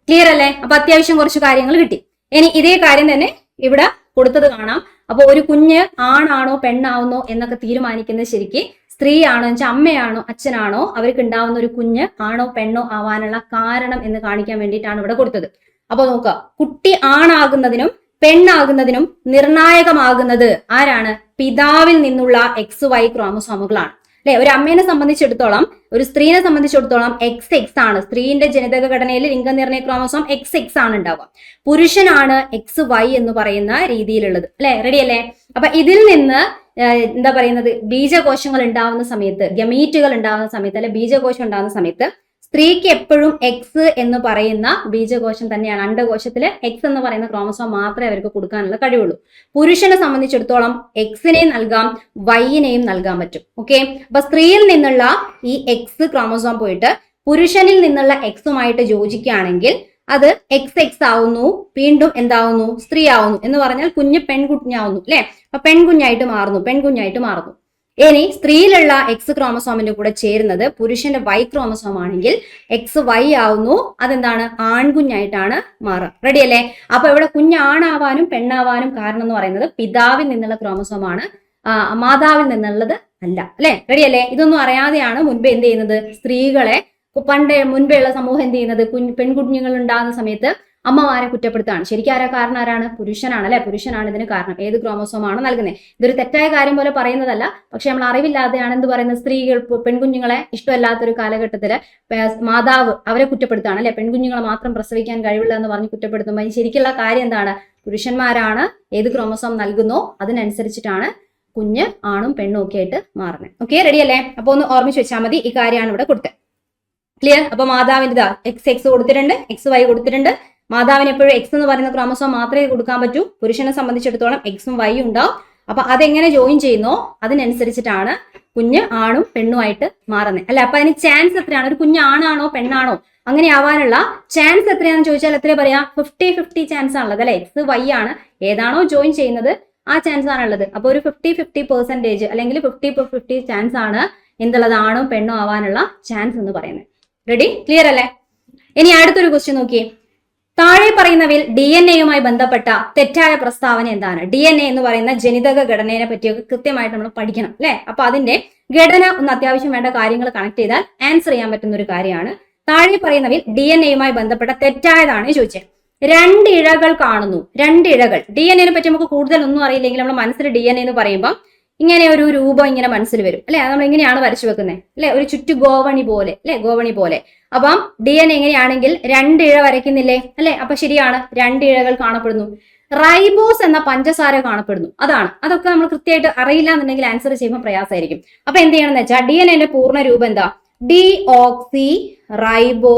ക്ലിയർ അല്ലേ? അപ്പൊ അത്യാവശ്യം കുറച്ച് കാര്യങ്ങൾ കിട്ടി. ഇനി ഇതേ കാര്യം തന്നെ ഇവിടെ കൊടുത്തത് കാണാം. അപ്പൊ ഒരു കുഞ്ഞ് ആണാണോ പെണ്ണാവുന്നോ എന്നൊക്കെ തീരുമാനിക്കുന്നത് ശരിക്ക് സ്ത്രീ ആണോ വെച്ചാൽ അമ്മയാണോ അച്ഛനാണോ അവർക്ക് ഉണ്ടാവുന്ന ഒരു കുഞ്ഞ് ആണോ പെണ്ണോ ആവാനുള്ള കാരണം എന്ന് കാണിക്കാൻ വേണ്ടിയിട്ടാണ് ഇവിടെ കൊടുത്തത്. അപ്പൊ നോക്കുക, കുട്ടി ആണാകുന്നതിനും പെണ്ണാകുന്നതിനും നിർണായകമാകുന്നത് ആരാണ്? പിതാവിൽ നിന്നുള്ള എക്സ് വൈ ക്രോമസോമുകളാണ് അല്ലെ? ഒരു അമ്മേനെ സംബന്ധിച്ചിടത്തോളം, ഒരു സ്ത്രീനെ സംബന്ധിച്ചിടത്തോളം എക്സ് എക്സ് ആണ്. സ്ത്രീന്റെ ജനിതക ഘടനയിൽ ലിംഗനിർണയ ക്രോമസോം എക്സ് എക്സ് ആണ് ഉണ്ടാവുക. പുരുഷനാണ് എക്സ് വൈ എന്ന് പറയുന്ന രീതിയിലുള്ളത് അല്ലെ? റെഡി അല്ലേ? അപ്പൊ ഇതിൽ നിന്ന് എന്താ പറയുന്നത്? ബീജകോശങ്ങൾ ഉണ്ടാവുന്ന സമയത്ത്, ഗമീറ്റുകൾ ഉണ്ടാവുന്ന സമയത്ത് അല്ലെ ബീജകോശം ഉണ്ടാവുന്ന സമയത്ത് സ്ത്രീക്ക് എപ്പോഴും എക്സ് എന്ന് പറയുന്ന ബീജകോശം തന്നെയാണ്. അണ്ഡകോശത്തില് എക്സ് എന്ന് പറയുന്ന ക്രോമസോം മാത്രമേ അവർക്ക് കൊടുക്കാനുള്ള കഴിവുള്ളൂ. പുരുഷനെ സംബന്ധിച്ചിടത്തോളം എക്സിനെയും നൽകാം വൈനെയും നൽകാൻ പറ്റും. ഓക്കെ, അപ്പൊ സ്ത്രീയിൽ നിന്നുള്ള ഈ എക്സ് ക്രോമസോം പോയിട്ട് പുരുഷനിൽ നിന്നുള്ള എക്സുമായിട്ട് യോജിക്കുകയാണെങ്കിൽ അത് എക്സ് എക്സ് ആവുന്നു, വീണ്ടും എന്താവുന്നു? സ്ത്രീ ആവുന്നു. എന്ന് പറഞ്ഞാൽ കുഞ്ഞ് പെൺകുഞ്ഞാവുന്നു അല്ലെ? അപ്പൊ പെൺകുഞ്ഞായിട്ട് മാറുന്നു, പെൺകുഞ്ഞായിട്ട് മാറുന്നു. ഇനി സ്ത്രീയിലുള്ള എക്സ് ക്രോമസോമിന്റെ കൂടെ ചേരുന്നത് പുരുഷന്റെ വൈ ക്രോമസോം ആണെങ്കിൽ എക്സ് വൈ ആവുന്നു. അതെന്താണ്? ആൺകുഞ്ഞായിട്ടാണ് മാറുക. റെഡി അല്ലേ? അപ്പൊ ഇവിടെ കുഞ്ഞാണാവാനും പെണ്ണാവാനും കാരണം എന്ന് പറയുന്നത് പിതാവിൽ നിന്നുള്ള ക്രോമസോമാണ്. മാതാവിൽ നിന്നുള്ളത് അല്ല. അല്ലെ, റെഡി അല്ലേ? ഇതൊന്നും അറിയാതെയാണ് മുൻപ് എന്ത് ചെയ്യുന്നത്, സ്ത്രീകളെ മുൻപേ ഉള്ള സമൂഹം എന്ത് ചെയ്യുന്നത്, പെൺകുഞ്ഞുങ്ങൾ ഉണ്ടാകുന്ന സമയത്ത് അമ്മമാരെ കുറ്റപ്പെടുത്താണ്. ശരിക്കും കാരണം ആരാണ്? പുരുഷനാണ്. അല്ലെ, പുരുഷനാണ് ഇതിന് കാരണം. ഏത് ക്രോമസോമാണ് നൽകുന്നത്? ഇതൊരു തെറ്റായ കാര്യം പോലെ പറയുന്നതല്ല, പക്ഷെ നമ്മൾ അറിവില്ലാതെയാണ് എന്ത് പറയുന്നത്, സ്ത്രീകൾ പെൺകുഞ്ഞുങ്ങളെ ഇഷ്ടമല്ലാത്തൊരു കാലഘട്ടത്തില് മാതാവ് അവരെ കുറ്റപ്പെടുത്താണ്. അല്ലെ, പെൺകുഞ്ഞുങ്ങളെ മാത്രം പ്രസവിക്കാൻ കഴിവില്ല എന്ന് പറഞ്ഞ് കുറ്റപ്പെടുത്തുമ്പോൾ ശരിക്കുള്ള കാര്യം എന്താണ്? പുരുഷന്മാരാണ് ഏത് ക്രോമസോം നൽകുന്നോ അതിനനുസരിച്ചിട്ടാണ് കുഞ്ഞ് ആണും പെണ്ണും ഒക്കെ ആയിട്ട് മാറുന്നത്. ഓക്കെ, റെഡി അല്ലേ? അപ്പൊ ഒന്ന് ഓർമ്മിച്ച് വെച്ചാൽ മതി. ഈ കാര്യമാണ് ഇവിടെ കൊടുത്തത്. ക്ലിയർ? അപ്പൊ മാതാവിന്റെ എക്സ് കൊടുത്തിട്ടുണ്ട്, XY കൊടുത്തിട്ടുണ്ട്. മാതാവിന് എപ്പോഴും എക്സ് എന്ന് പറയുന്ന ക്രോമസോം മാത്രമേ കൊടുക്കാൻ പറ്റൂ. പുരുഷനെ സംബന്ധിച്ചിടത്തോളം എക്സും വൈയും ഉണ്ടാവും. അപ്പൊ അതെങ്ങനെ ജോയിൻ ചെയ്യുന്നോ അതിനനുസരിച്ചിട്ടാണ് കുഞ്ഞ് ആണും പെണ്ണുമായിട്ട് മാറുന്നത്. അല്ലെ, അപ്പൊ അതിന് ചാൻസ് എത്രയാണ്? ഒരു കുഞ്ഞ് ആണാണോ പെണ്ണാണോ അങ്ങനെ ആവാനുള്ള ചാൻസ് എത്രയാണെന്ന് ചോദിച്ചാൽ എത്ര പറയാ? 50-50 ചാൻസ് ആണുള്ളത്. അല്ലെ, XY ആണ്, ഏതാണോ ജോയിൻ ചെയ്യുന്നത് ആ ചാൻസ് ആണുള്ളത്. അപ്പൊ ഒരു 50-50% അല്ലെങ്കിൽ 50-50 ചാൻസ് ആണ് എന്തുള്ളത്, ആണും പെണ്ണും ആവാനുള്ള ചാൻസ് എന്ന് പറയുന്നത്. റെഡി? ക്ലിയർ അല്ലേ? ഇനി അടുത്തൊരു ക്വസ്റ്റ്യൻ നോക്കിയേ. താഴെ പറയുന്നവയിൽ DNA-യുമായി ബന്ധപ്പെട്ട തെറ്റായ പ്രസ്താവന എന്താണ്? DNA എന്ന് പറയുന്ന ജനിതക ഘടനയെ പറ്റിയൊക്കെ കൃത്യമായിട്ട് നമ്മൾ പഠിക്കണം. അല്ലെ, അപ്പൊ അതിന്റെ ഘടന ഒന്ന് അത്യാവശ്യം വേണ്ട കാര്യങ്ങൾ കണക്ട് ചെയ്താൽ ആൻസർ ചെയ്യാൻ പറ്റുന്ന ഒരു കാര്യമാണ്. താഴെ പറയുന്നവയിൽ DNA-യുമായി ബന്ധപ്പെട്ട തെറ്റായതാണ് ചോദിച്ചത്. 2 ഇഴകൾ കാണുന്നു. 2 ഇഴകൾ. DNA-നെ പറ്റി നമുക്ക് കൂടുതൽ ഒന്നും അറിയില്ലെങ്കിൽ നമ്മുടെ മനസ്സിൽ DNA എന്ന് പറയുമ്പോൾ ഇങ്ങനെ ഒരു രൂപം ഇങ്ങനെ മനസ്സിൽ വരും. അല്ലെ, നമ്മൾ എങ്ങനെയാണ് വരച്ചു വെക്കുന്നത്? അല്ലെ, ഒരു ചുറ്റു ഗോവണി പോലെ. അല്ലെ, ഗോവണി പോലെ. അപ്പം DNA എങ്ങനെയാണെങ്കിൽ 2 ഇഴ വരയ്ക്കുന്നില്ലേ? അല്ലെ, അപ്പൊ ശരിയാണ്, 2 ഇഴകൾ കാണപ്പെടുന്നു. റൈബോസ് എന്ന പഞ്ചസാര കാണപ്പെടുന്നു. അതൊക്കെ നമ്മൾ കൃത്യമായിട്ട് അറിയില്ല എന്നുണ്ടെങ്കിൽ ആൻസർ ചെയ്യുമ്പോൾ പ്രയാസമായിരിക്കും. അപ്പൊ എന്ത് ചെയ്യണമെന്ന് വെച്ചാൽ DNA-ന്റെ പൂർണ്ണ രൂപം എന്താ? ഡീഓക്സി റൈബോ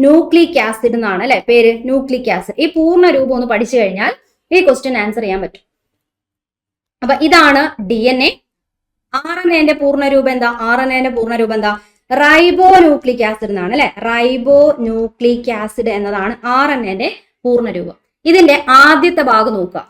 ന്യൂക്ലിക് ആസിഡ് എന്നാണ്. അല്ലെ, പേര് ന്യൂക്ലിക് ആസിഡ്. ഈ പൂർണ്ണ രൂപം ഒന്ന് പഠിച്ചു കഴിഞ്ഞാൽ ഈ ക്വസ്റ്റ്യൻ ആൻസർ ചെയ്യാൻ പറ്റും. അപ്പൊ ഇതാണ് DNA. RNA-ന്റെ പൂർണ്ണ രൂപം എന്താ? RNA-ന്റെ പൂർണ്ണ രൂപം എന്താ? റൈബോ ന്യൂക്ലിക് ആസിഡ് എന്നാണ്. അല്ലെ, റൈബോ ന്യൂക്ലിക് ആസിഡ് എന്നതാണ് RNA-ന്റെ പൂർണ്ണ രൂപം. ഇതിന്റെ ആദ്യത്തെ ഭാഗം നോക്കുക,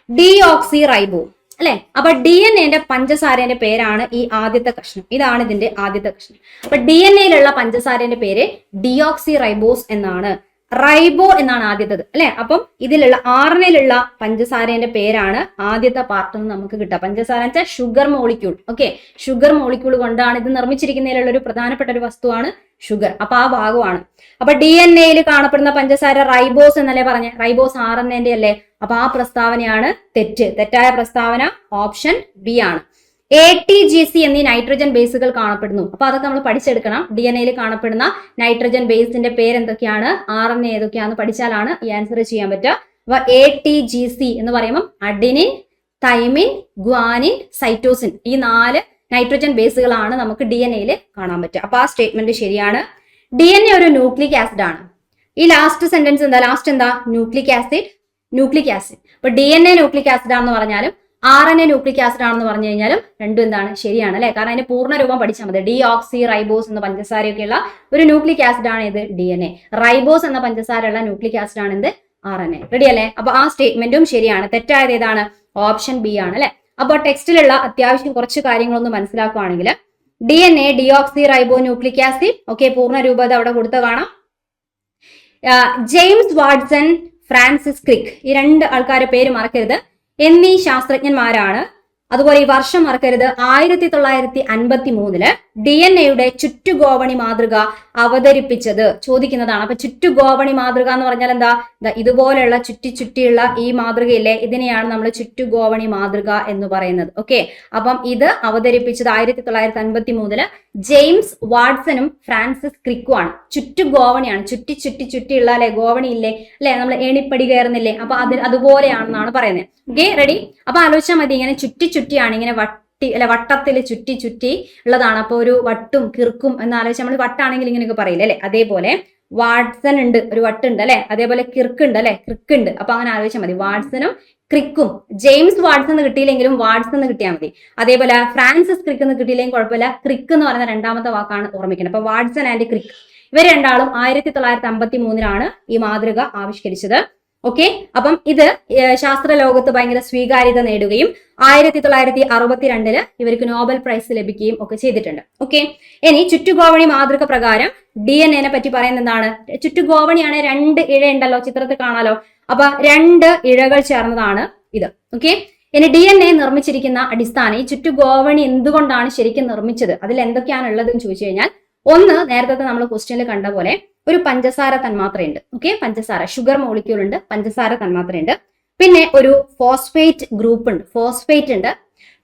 ഡീഓക്സി റൈബോ. അല്ലെ, അപ്പൊ DNA-ന്റെ പഞ്ചസാരന്റെ പേരാണ് ഈ ആദ്യത്തെ കഷ്ണം. ഇതാണ് ഇതിന്റെ ആദ്യത്തെ കഷ്ണം. അപ്പൊ DNA-യിലുള്ള പഞ്ചസാരന്റെ പേര് ഡിയോക്സി റൈബോസ് എന്നാണ്. റൈബോ എന്നാണ് ആദ്യത്തത്. അല്ലെ, അപ്പം ഇതിലുള്ള RNA-യിലുള്ള പഞ്ചസാരന്റെ പേരാണ് ആദ്യത്തെ പാർട്ട് എന്ന് നമുക്ക് കിട്ടുക. പഞ്ചസാര എന്ന് വെച്ചാൽ sugar molecule. Okay, sugar molecule കൊണ്ടാണ് ഇത് നിർമ്മിച്ചിരിക്കുന്നതിലുള്ള ഒരു പ്രധാനപ്പെട്ട ഒരു വസ്തുവാണ് ഷുഗർ. അപ്പൊ ആ ഭാഗമാണ്. അപ്പൊ DNA-യിൽ കാണപ്പെടുന്ന പഞ്ചസാര റൈബോസ് എന്നല്ലേ പറഞ്ഞ? റൈബോസ് RNA-ന്റെ അല്ലേ? അപ്പൊ ആ പ്രസ്താവനയാണ് തെറ്റായ പ്രസ്താവന ഓപ്ഷൻ ബി ആണ്. ATGC എന്നീ നൈട്രജൻ ബേസുകൾ കാണപ്പെടുന്നു. അപ്പൊ അതൊക്കെ നമ്മൾ പഠിച്ചെടുക്കണം. DNA-യിൽ കാണപ്പെടുന്ന നൈട്രജൻ ബേസിന്റെ പേരെന്തൊക്കെയാണ്, RNA ഏതൊക്കെയാണെന്ന് പഠിച്ചാലാണ് ഈ ആൻസർ ചെയ്യാൻ പറ്റുക. അപ്പൊ ATGC എന്ന് പറയുമ്പോൾ അഡിനിൻ, തൈമിൻ, ഗ്വാനിൻ, സൈറ്റോസിൻ, ഈ 4 നൈട്രജൻ ബേസുകളാണ് നമുക്ക് DNA-യിൽ കാണാൻ പറ്റുക. അപ്പൊ ആ സ്റ്റേറ്റ്മെന്റ് ശരിയാണ്. DNA ഒരു ന്യൂക്ലിക് ആസിഡ് ആണ്. ഈ ലാസ്റ്റ് സെന്റൻസ് എന്താ? ലാസ്റ്റ് എന്താ? Nucleic acid. അപ്പൊ DNA ന്യൂക്ലിക് ആസിഡ് ആണെന്ന് പറഞ്ഞാലും RNA ന്യൂക്ലിക് ആസിഡ് ആണെന്ന് പറഞ്ഞു കഴിഞ്ഞാലും രണ്ടും എന്താണ്? ശരിയാണ്. അല്ലെ, കാരണം അതിന്റെ പൂർണ്ണ രൂപം പഠിച്ചാൽ മതി. ഡീഓക്സി റൈബോസ് എന്ന പഞ്ചസാരയൊക്കെയുള്ള ഒരു ന്യൂക്ലിക് ആസിഡ് ആണ് ഇത് DNA. റൈബോസ് എന്ന പഞ്ചസാരയുള്ള ന്യൂക്ലിക് ആസിഡ് ആണ് ഇത് RNA. റെഡി അല്ലേ? അപ്പൊ ആ സ്റ്റേറ്റ്മെന്റും ശരിയാണ്. തെറ്റായത് ഏതാണ്? ഓപ്ഷൻ ബി ആണ്. അല്ലെ, അപ്പോൾ ടെക്സ്റ്റിലുള്ള അത്യാവശ്യം കുറച്ച് കാര്യങ്ങളൊന്ന് മനസ്സിലാക്കുകയാണെങ്കിൽ DNA deoxy റൈബോ nucleic acid. Okay, പൂർണ്ണ രൂപത അവിടെ കൊടുത്ത കാണാം. ജെയിംസ് വാട്സൺ, ഫ്രാൻസിസ് ക്രിക്ക്, ഈ 2 ആൾക്കാരുടെ പേര് മറക്കരുത്, എന്നീ ശാസ്ത്രജ്ഞന്മാരാണ്. അതുപോലെ ഈ വർഷം മറക്കരുത്, 1953 DNA-യുടെ ചുറ്റുഗോവണി മാതൃക അവതരിപ്പിച്ചത്. ചോദിക്കുന്നതാണ്. അപ്പൊ ചുറ്റുഗോവണി മാതൃക എന്ന് പറഞ്ഞാൽ എന്താ? ഇതുപോലെയുള്ള ചുറ്റിയുള്ള ഈ മാതൃകയില്ലേ, ഇതിനെയാണ് നമ്മൾ ചുറ്റുഗോവണി മാതൃക എന്ന് പറയുന്നത്. ഓക്കെ, അപ്പം ഇത് അവതരിപ്പിച്ചത് 1953 ജെയിംസ് വാട്സണും ഫ്രാൻസിസ് ക്രിക്കും ആണ്. ചുറ്റുഗോവണിയാണ്. ചുറ്റിയുള്ള അല്ലെ, ഗോവണി ഇല്ലേ, അല്ലെ, നമ്മൾ ഏണിപ്പടി കയറുന്നില്ലേ, അപ്പൊ അതുപോലെയാണെന്നാണ് പറയുന്നത്. Okay, ready? അപ്പൊ ആലോചിച്ചാൽ മതി, ഇങ്ങനെ ചുറ്റിയാണ്, ഇങ്ങനെ വട്ടത്തിൽ ചുറ്റി ഉള്ളതാണ്. അപ്പൊ ഒരു വട്ടും കിർക്കും എന്ന് ആലോചിച്ചാൽ നമ്മൾ വട്ടാണെങ്കിൽ ഇങ്ങനെയൊക്കെ പറയില്ലേ, അല്ലെ? അതേപോലെ വാട്സൺ ഉണ്ട്, ഒരു വട്ടുണ്ട് അല്ലെ, അതേപോലെ കിർക്ക് ഉണ്ട് അല്ലെ, ക്രിക്ക് ഉണ്ട്. അപ്പൊ അങ്ങനെ ആലോചിച്ചാൽ മതി. വാട്സണും ക്രിക്കും. ജെയിംസ് വാട്സൺ എന്ന് കിട്ടിയില്ലെങ്കിലും വാട്സൺ എന്ന് കിട്ടിയാൽ മതി. അതേപോലെ ഫ്രാൻസിസ് ക്രിക്ക് എന്ന് കിട്ടിയില്ലെങ്കിൽ കുഴപ്പമില്ല, ക്രിക്ക് എന്ന് പറയുന്ന 2ാമത്തെ വാക്കാണ് ഓർമ്മിക്കുന്നത്. അപ്പൊ വാട്സൺ ആൻഡ് ക്രിക്ക് ഇവർ രണ്ടാളും 1953 ഈ മാതൃക ആവിഷ്കരിച്ചത്. ഓക്കെ, അപ്പം ഇത് ശാസ്ത്ര ലോകത്ത് ഭയങ്കര സ്വീകാര്യത നേടുകയും 1962 ഇവർക്ക് നോബൽ പ്രൈസ് ലഭിക്കുകയും ഒക്കെ ചെയ്തിട്ടുണ്ട്. ഓക്കെ, ഇനി ചുറ്റുഗോവണി മാതൃക പ്രകാരം DNA-നെ പറ്റി പറയുന്നത് എന്താണ്? ചുറ്റുഗോവണിയാണ്, 2 ഇഴ ഉണ്ടല്ലോ, ചിത്രത്തിൽ കാണാലോ. അപ്പൊ 2 ഇഴകൾ ചേർന്നതാണ് ഇത്. ഓക്കെ, ഇനി DNA നിർമ്മിച്ചിരിക്കുന്ന അടിസ്ഥാനം, ഈ ചുറ്റുഗോവണി എന്തുകൊണ്ടാണ് ശരിക്കും നിർമ്മിച്ചത്, അതിൽ എന്തൊക്കെയാണ് ഉള്ളതെന്ന് ചോദിച്ചു കഴിഞ്ഞാൽ, ഒന്ന് നേരത്തെ നമ്മൾ ക്വസ്റ്റ്യനിൽ കണ്ട പോലെ ഒരു പഞ്ചസാര തന്മാത്രയുണ്ട്. ഓക്കെ, പഞ്ചസാര ഷുഗർ മോളിക്യൂൾ ഉണ്ട്, പഞ്ചസാര തന്മാത്രയുണ്ട്. പിന്നെ ഒരു ഫോസ്ഫേറ്റ് ഗ്രൂപ്പ് ഉണ്ട്, ഫോസ്ഫേറ്റ് ഉണ്ട്.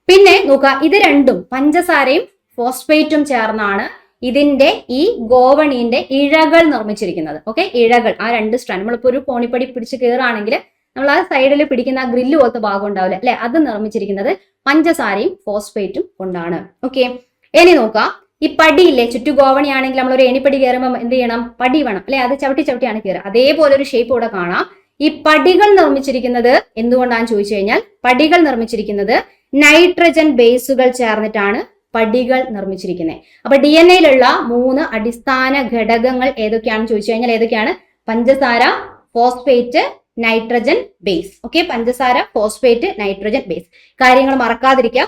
പിന്നെ നോക്കുക, ഇത് രണ്ടും പഞ്ചസാരയും ഫോസ്ഫേറ്റും ചേർന്നാണ് ഇതിന്റെ ഈ ഗോവണീന്റെ ഇഴകൾ നിർമ്മിച്ചിരിക്കുന്നത്. ഓക്കെ, ഇഴകൾ, ആ രണ്ട് സ്ട്രാൻഡ്, നമ്മളിപ്പോ ഒരു കോണിപ്പടി പിടിച്ച് കയറുകയാണെങ്കിൽ നമ്മൾ ആ സൈഡിൽ പിടിക്കുന്ന ഗ്രില്ല് പോലത്തെ ഭാഗം ഉണ്ടാവില്ല അല്ലെ, അത് നിർമ്മിച്ചിരിക്കുന്നത് പഞ്ചസാരയും ഫോസ്ഫേറ്റും കൊണ്ടാണ്. ഓക്കെ, ഇനി നോക്കാം, ഈ പടിയില്ലേ, ചുറ്റുഗോവണി ആണെങ്കിൽ നമ്മൾ ഒരു ഏണിപ്പടി കയറുമ്പോൾ എന്ത് ചെയ്യണം, പടി വേണം അല്ലെ, അത് ചവിട്ടി ചവിട്ടിയാണ് കയറുക. അതേപോലെ ഒരു ഷേപ്പ് ഇവിടെ കാണാം. ഈ പടികൾ നിർമ്മിച്ചിരിക്കുന്നത് എന്തുകൊണ്ടാണെന്ന് ചോദിച്ചു കഴിഞ്ഞാൽ, പടികൾ നിർമ്മിച്ചിരിക്കുന്നത് നൈട്രജൻ ബേസുകൾ ചേർന്നിട്ടാണ് പടികൾ നിർമ്മിച്ചിരിക്കുന്നത്. അപ്പൊ DNA-യിലുള്ള 3 അടിസ്ഥാന ഘടകങ്ങൾ ഏതൊക്കെയാണെന്ന് ചോദിച്ചു കഴിഞ്ഞാൽ ഏതൊക്കെയാണ്? പഞ്ചസാര, ഫോസ്ഫേറ്റ്, നൈട്രജൻ ബേസ്. ഓക്കെ, പഞ്ചസാര, ഫോസ്ഫേറ്റ്, നൈട്രജൻ ബേസ്. കാര്യങ്ങൾ മറക്കാതിരിക്കാം,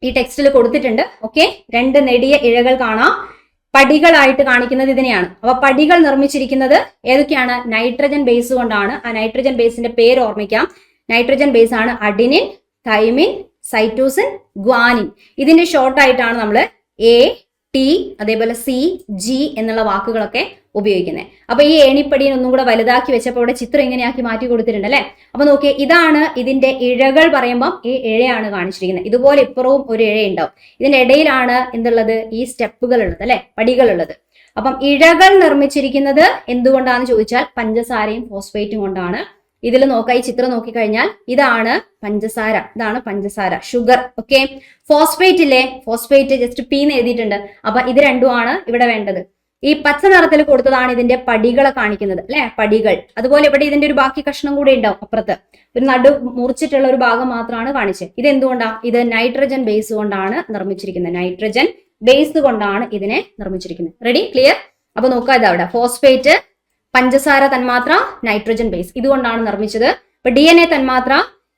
ഈ ടെക്സ്റ്റിൽ കൊടുത്തിട്ടുണ്ട്. ഓക്കെ, 2 നെടിയ ഇഴകൾ കാണാം, പടികളായിട്ട് കാണിക്കുന്നത് ഇതിനെയാണ്. അപ്പൊ പടികൾ നിർമ്മിച്ചിരിക്കുന്നത് ഏതൊക്കെയാണ്? നൈട്രജൻ ബേസ് കൊണ്ടാണ്. ആ നൈട്രജൻ ബേസിന്റെ പേര് ഓർമ്മിക്കാം. നൈട്രജൻ ബേസ് ആണ് അഡിനിൻ, തൈമിൻ, സൈറ്റോസിൻ, ഗ്വാനിൻ. ഇതിന്റെ ഷോർട്ട് ആയിട്ടാണ് നമ്മൾ AT, അതേപോലെ CG എന്നുള്ള വാക്കുകളൊക്കെ ഉപയോഗിക്കുന്നത്. അപ്പൊ ഈ ഏണിപ്പടിയെ ഒന്നും കൂടെ വലുതാക്കി വെച്ചപ്പോൾ ഇവിടെ ചിത്രം ഇങ്ങനെയാക്കി മാറ്റി കൊടുത്തിട്ടുണ്ട് അല്ലെ. അപ്പൊ നോക്കിയേ, ഇതാണ് ഇതിന്റെ ഇഴകൾ പറയുമ്പോൾ ഈ ഇഴയാണ് കാണിച്ചിരിക്കുന്നത്. ഇതുപോലെ ഇപ്പുറവും ഒരു ഇഴ ഉണ്ടാവും. ഇതിന്റെ ഇടയിലാണ് എന്തുള്ളത്? ഈ സ്റ്റെപ്പുകൾ ഉള്ളത് അല്ലെ, പടികൾ ഉള്ളത്. അപ്പം ഇഴകൾ നിർമ്മിച്ചിരിക്കുന്നത് എന്തുകൊണ്ടാന്ന് ചോദിച്ചാൽ പഞ്ചസാരയും ഫോസ്ഫേറ്റും കൊണ്ടാണ്. ഇതിൽ നോക്കാം, ഈ ചിത്രം നോക്കിക്കഴിഞ്ഞാൽ ഇതാണ് പഞ്ചസാര, ഇതാണ് പഞ്ചസാര, ഷുഗർ. ഓക്കെ, ഫോസ്ഫേറ്റ് ഇല്ലേ, ഫോസ്ഫേറ്റ് ജസ്റ്റ് P എന്ന് എഴുതിയിട്ടുണ്ട്. അപ്പൊ ഇത് രണ്ടുമാണ് ഇവിടെ വേണ്ടത്. ഈ പച്ച നിറത്തിൽ കൊടുത്തതാണ് ഇതിന്റെ പടികളെ കാണിക്കുന്നത് അല്ലെ, പടികൾ. അതുപോലെ ഇവിടെ ഇതിന്റെ ഒരു ബാക്കി കഷ്ണം കൂടെ ഉണ്ടാവും അപ്പുറത്ത്, ഒരു നടു മുറിച്ചിട്ടുള്ള ഒരു ഭാഗം മാത്രമാണ് കാണിച്ചത്. ഇത് എന്തുകൊണ്ടാ? ഇത് നൈട്രജൻ ബേസ് കൊണ്ടാണ് നിർമ്മിച്ചിരിക്കുന്നത്. നൈട്രജൻ ബേസ് കൊണ്ടാണ് ഇതിനെ നിർമ്മിച്ചിരിക്കുന്നത്. Ready, clear? അപ്പൊ നോക്കാം, ഇതവിടെ ഫോസ്ഫേറ്റ്, പഞ്ചസാര തന്മാത്ര, നൈട്രജൻ ബേസ്, ഇതുകൊണ്ടാണ് നിർമ്മിച്ചത്. അപ്പൊ DNA തന്മാത്ര,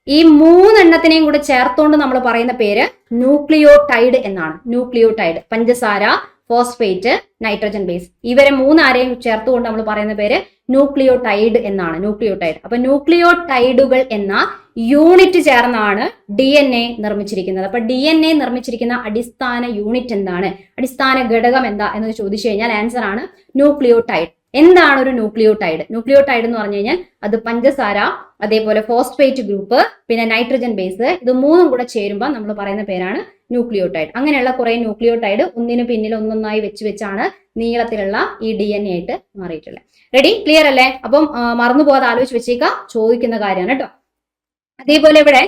ഈ 3 എണ്ണത്തിനെയും കൂടെ ചേർത്തോണ്ട് നമ്മൾ പറയുന്ന പേര് ന്യൂക്ലിയോടൈഡ് എന്നാണ്. ന്യൂക്ലിയോടൈഡ്, പഞ്ചസാര, ഫോസ്ഫേറ്റ്, നൈട്രജൻ ബേസ്, ഇവരെ 3 ആരെയും ചേർത്തുകൊണ്ട് നമ്മൾ പറയുന്ന പേര് ന്യൂക്ലിയോടൈഡ് എന്നാണ്. ന്യൂക്ലിയോടൈഡ്. അപ്പൊ ന്യൂക്ലിയോടൈഡുകൾ എന്ന യൂണിറ്റ് ചേർന്നാണ് DNA നിർമ്മിച്ചിരിക്കുന്നത്. അപ്പൊ DNA നിർമ്മിച്ചിരിക്കുന്ന അടിസ്ഥാന യൂണിറ്റ് എന്താണ്, അടിസ്ഥാന ഘടകം എന്താ എന്ന് ചോദിച്ചു കഴിഞ്ഞാൽ ആൻസർ ആണ് ന്യൂക്ലിയോടൈഡ്. എന്താണ് ഒരു ന്യൂക്ലിയോടൈഡ്? ന്യൂക്ലിയോടൈഡ് എന്ന് പറഞ്ഞു കഴിഞ്ഞാൽ അത് പഞ്ചസാര, അതേപോലെ ഫോസ്ഫേറ്റ് ഗ്രൂപ്പ്, പിന്നെ നൈട്രജൻ ബേസ്, ഇത് 3ഉം കൂടെ ചേരുമ്പോൾ നമ്മൾ പറയുന്ന പേരാണ് ന്യൂക്ലിയോടൈഡ്. അങ്ങനെയുള്ള കുറെ ന്യൂക്ലിയോടൈഡ് ഒന്നിനു പിന്നിൽ ഒന്നൊന്നായി വെച്ചാണ് നീളത്തിലുള്ള ഈ DNA ആയിട്ട് മാറിയിട്ടുള്ളത്. റെഡി, ക്ലിയർ അല്ലേ? അപ്പം മറന്നു പോകാതെ ആലോചിച്ച് വെച്ചേക്കാം, ചോദിക്കുന്ന കാര്യമാണ് കേട്ടോ. അതേപോലെ ഇവിടെ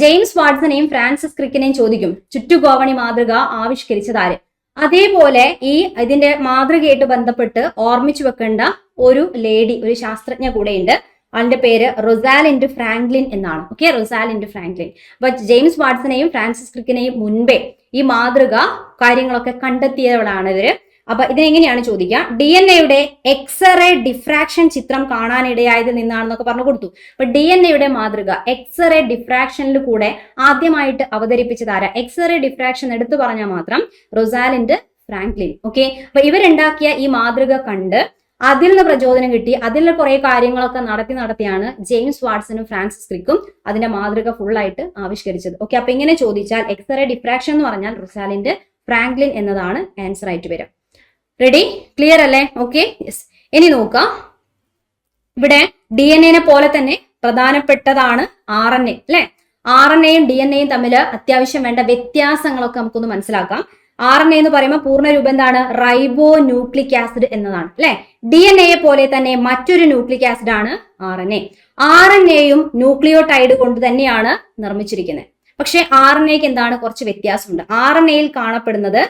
ജെയിംസ് വാട്സനെയും ഫ്രാൻസിസ് ക്രിക്കിനെയും ചോദിക്കും, ചുറ്റുഗോവണി മാതൃക ആവിഷ്കരിച്ചതാര്? അതേപോലെ ഈ ഇതിന്റെ മാതൃകയായിട്ട് ബന്ധപ്പെട്ട് ഓർമ്മിച്ചു വെക്കേണ്ട ഒരു ലേഡി, ഒരു ശാസ്ത്രജ്ഞ കൂടെയുണ്ട്. അതിന്റെ പേര് റൊസാലിൻഡ് ഫ്രാങ്ക്ലിൻ എന്നാണ്. Okay, റൊസാലിൻഡ് Franklin. അപ്പൊ ജെയിംസ് വാട്സനെയും ഫ്രാൻസിസ് ക്രിക്കിനെയും മുൻപേ ഈ മാതൃക കാര്യങ്ങളൊക്കെ കണ്ടെത്തിയവളാണ് ഇവര്. അപ്പൊ ഇതിനെങ്ങനെയാണ് ചോദിക്കുക? DNA-യുടെ എക്സ്റേ ഡിഫ്രാക്ഷൻ ചിത്രം കാണാനിടയായത് നിന്നാണെന്നൊക്കെ പറഞ്ഞു കൊടുത്തു. അപ്പൊ DNA-യുടെ മാതൃക എക്സ്റേ ഡിഫ്രാക്ഷനിൽ കൂടെ ആദ്യമായിട്ട് അവതരിപ്പിച്ചതാരാ? എക്സ്റേ ഡിഫ്രാക്ഷൻ എടുത്തു പറഞ്ഞാൽ മാത്രം റൊസാലിൻഡ് ഫ്രാങ്ക്ലിൻ. ഓക്കെ, അപ്പൊ ഇവരുണ്ടാക്കിയ ഈ മാതൃക കണ്ട് അതിൽ നിന്ന് പ്രചോദനം കിട്ടി, അതിൽ കുറെ കാര്യങ്ങളൊക്കെ നടത്തിയാണ് ജെയിംസ് വാട്സണും ഫ്രാൻസിസ് ക്രിക്കും അതിന്റെ മാതൃക ഫുൾ ആയിട്ട് ആവിഷ്കരിച്ചത്. ഓക്കെ, അപ്പൊ ഇങ്ങനെ ചോദിച്ചാൽ എക്സ്റേ ഡിഫ്രാക്ഷൻ എന്ന് പറഞ്ഞാൽ റൊസാലിൻഡ് ഫ്രാങ്ക്ലിൻ എന്നതാണ് ആൻസർ ആയിട്ട് വരിക. റെഡി, ക്ലിയർ അല്ലേ? Okay, yes. ഇനി നോക്കാം, ഇവിടെ DNA-നെ പോലെ തന്നെ പ്രധാനപ്പെട്ടതാണ് RNA അല്ലെ. RNA-യും DNA-യും തമ്മിൽ അത്യാവശ്യം വേണ്ട വ്യത്യാസങ്ങളൊക്കെ നമുക്കൊന്ന് മനസ്സിലാക്കാം. RNA എന്ന് പറയുമ്പോൾ പൂർണ്ണ രൂപം എന്താണ്? റൈബോ ന്യൂക്ലിക് ആസിഡ് എന്നതാണ് അല്ലെ. DNA-യെ പോലെ തന്നെ മറ്റൊരു ന്യൂക്ലിക് ആസിഡ് ആണ് RNA. RNA-യും ന്യൂക്ലിയോടൈഡ് കൊണ്ട് തന്നെയാണ് നിർമ്മിച്ചിരിക്കുന്നത്. പക്ഷെ RNA-ക്ക് എന്താണ്? കുറച്ച് വ്യത്യാസമുണ്ട്. RNA-യിൽ കാണപ്പെടുന്നത്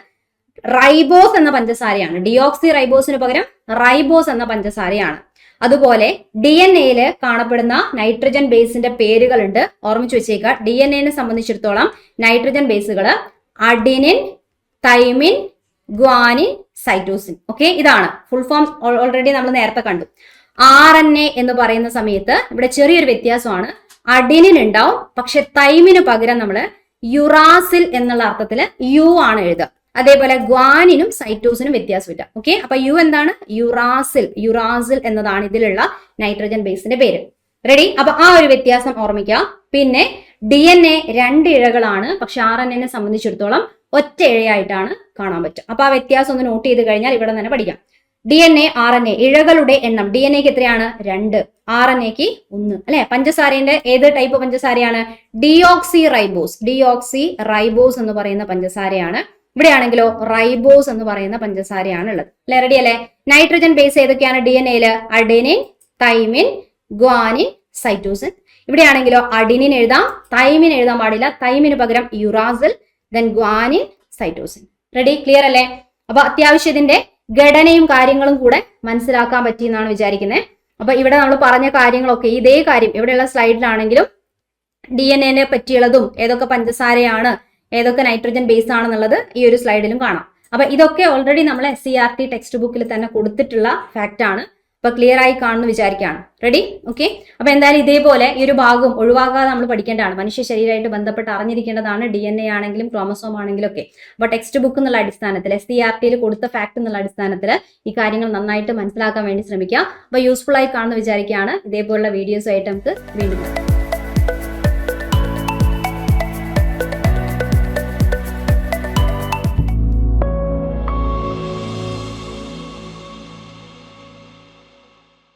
റൈബോസ് എന്ന പഞ്ചസാരയാണ്. ഡിയോക്സി റൈബോസിന് പകരം റൈബോസ് എന്ന പഞ്ചസാരയാണ്. അതുപോലെ DNA-യിൽ കാണപ്പെടുന്ന നൈട്രജൻ ബേസിന്റെ പേരുകളുണ്ട്, ഓർമ്മിച്ചു വെച്ചേക്കുക. DNA-നെ സംബന്ധിച്ചിടത്തോളം നൈട്രജൻ ബേസുകൾ adenine, thymine, guanine, cytosine. Okay, ഇതാണ് ഫുൾ ഫോം. ഓൾറെഡി നമ്മൾ നേരത്തെ കണ്ടു. RNA എന്ന് പറയുന്ന സമയത്ത് ഇവിടെ ചെറിയൊരു വ്യത്യാസമാണ്. അഡിനിൻ ഉണ്ടാവും, പക്ഷെ തൈമിന് പകരം നമ്മൾ യുറാസിൽ എന്നുള്ള അർത്ഥത്തിൽ U ആണ് എഴുതുക. അതേപോലെ ഗ്വാനിനും സൈറ്റോസിനും വ്യത്യാസമില്ല. ഓക്കെ, അപ്പൊ U എന്താണ്? യുറാസിൽ. യുറാസിൽ എന്നതാണ് ഇതിലുള്ള നൈട്രജൻ ബേസിന്റെ പേര്. റെഡി, അപ്പൊ ആ ഒരു വ്യത്യാസം ഓർമ്മിക്കാം. പിന്നെ DNA 2 ഇഴകളാണ്, പക്ഷെ RNA സംബന്ധിച്ചിടത്തോളം ഒറ്റ ഇഴയായിട്ടാണ് കാണാൻ പറ്റുക. അപ്പൊ ആ വ്യത്യാസം ഒന്ന് നോട്ട് ചെയ്ത് കഴിഞ്ഞാൽ ഇവിടെ തന്നെ പഠിക്കാം. DNA, RNA ഇഴകളുടെ എണ്ണം DNAക്ക് എത്രയാണ്? 2, RNAക്ക് 1 അല്ലെ. പഞ്ചസാരയുടെ ഏത് ടൈപ്പ് പഞ്ചസാരയാണ്? ഡിയോക്സി റൈബോസ് എന്ന് പറയുന്ന പഞ്ചസാരയാണ്. ഇവിടെയാണെങ്കിലോ റൈബോസ് എന്ന് പറയുന്ന പഞ്ചസാരയാണ് ഉള്ളത് അല്ലെ. റെഡി അല്ലെ. നൈട്രജൻ ബേസ് ഏതൊക്കെയാണ് DNA-ല്? അഡെനിൻ, തൈമിൻ, ഗ്വാനിൻ, സൈറ്റോസിൻ. ഇവിടെയാണെങ്കിലോ അഡിനിൻ എഴുതാം, തൈമിൻ എഴുതാൻ പാടില്ല. തൈമിന് പകരം uracil, then guanine, cytosine. Ready, clear അല്ലേ? അപ്പൊ അത്യാവശ്യം ഇതിന്റെ ഘടനയും കാര്യങ്ങളും കൂടെ മനസ്സിലാക്കാൻ പറ്റിയെന്നാണ് വിചാരിക്കുന്നത്. അപ്പൊ ഇവിടെ നമ്മൾ പറഞ്ഞ കാര്യങ്ങളൊക്കെ ഇതേ കാര്യം ഇവിടെയുള്ള സ്ലൈഡിലാണെങ്കിലും DNA പറ്റിയുള്ളതും ഏതൊക്കെ പഞ്ചസാരയാണ്, ഏതൊക്കെ നൈട്രജൻ ബേസ് ആണെന്നുള്ളത് ഈ ഒരു സ്ലൈഡിലും കാണാം. അപ്പൊ ഇതൊക്കെ ഓൾറെഡി നമ്മൾ SCERT ടെക്സ്റ്റ് ബുക്കിൽ തന്നെ കൊടുത്തിട്ടുള്ള ഫാക്റ്റ് ആണ്. അപ്പൊ ക്ലിയർ ആയി കാണുന്നു വിചാരിക്കുകയാണ്. Ready, okay. അപ്പൊ എന്തായാലും ഇതേപോലെ ഈ ഒരു ഭാഗം ഒഴിവാക്കാതെ നമ്മൾ പഠിക്കേണ്ടതാണ്. മനുഷ്യ ശരീരമായിട്ട് ബന്ധപ്പെട്ട് അറിഞ്ഞിരിക്കേണ്ടതാണ് DNA ആണെങ്കിലും ക്രോമസോം ആണെങ്കിലും ഒക്കെ. അപ്പൊ ടെക്സ്റ്റ് ബുക്ക് എന്നുള്ള അടിസ്ഥാനത്തിൽ SCERT കൊടുത്ത ഫാക്ട് എന്നുള്ള അടിസ്ഥാനത്തിൽ ഈ കാര്യങ്ങൾ നന്നായിട്ട് മനസ്സിലാക്കാൻ വേണ്ടി ശ്രമിക്കുക. അപ്പൊ യൂസ്ഫുൾ ആയി കാണുന്നു വിചാരിക്കുകയാണ്. ഇതേപോലുള്ള വീഡിയോസ് ആയിട്ട് നമുക്ക് വീണ്ടും